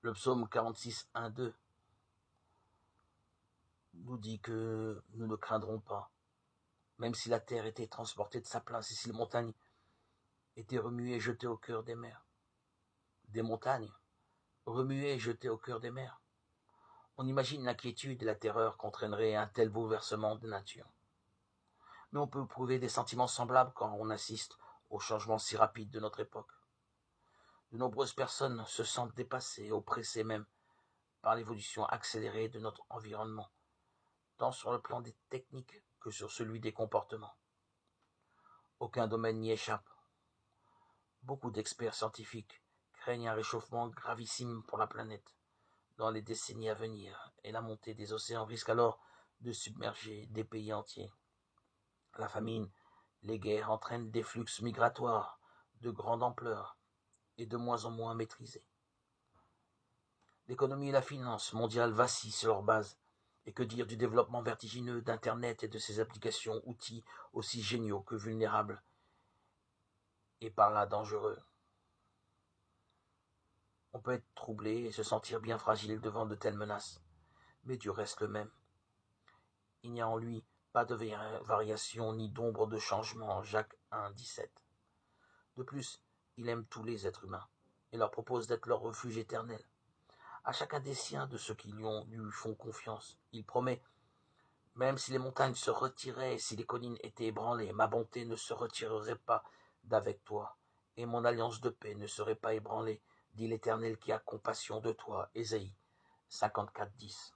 Le psaume 46, 1, 2 nous dit que nous ne craindrons pas, même si la terre était transportée de sa place et si les montagnes étaient remuées et jetées au cœur des mers. Des montagnes remuées et jetées au cœur des mers. On imagine l'inquiétude et la terreur qu'entraînerait un tel bouleversement de nature. Mais on peut éprouver des sentiments semblables quand on assiste aux changements si rapides de notre époque. De nombreuses personnes se sentent dépassées, oppressées même, par l'évolution accélérée de notre environnement, tant sur le plan des techniques que sur celui des comportements. Aucun domaine n'y échappe. Beaucoup d'experts scientifiques craignent un réchauffement gravissime pour la planète dans les décennies à venir, et la montée des océans risque alors de submerger des pays entiers. La famine, les guerres entraînent des flux migratoires de grande ampleur et de moins en moins maîtrisés. L'économie et la finance mondiale vacillent sur leur base, et que dire du développement vertigineux d'Internet et de ses applications, outils aussi géniaux que vulnérables, et par là dangereux. On peut être troublé et se sentir bien fragile devant de telles menaces, mais Dieu reste le même. Il n'y a en lui pas de variation ni d'ombre de changement, Jacques 1, 17. De plus, il aime tous les êtres humains et leur propose d'être leur refuge éternel. À chacun des siens de ceux qui lui font confiance, il promet: même si les montagnes se retiraient et si les collines étaient ébranlées, ma bonté ne se retirerait pas d'avec toi, et mon alliance de paix ne serait pas ébranlée, dit l'Éternel qui a compassion de toi. Ésaïe 54, 10.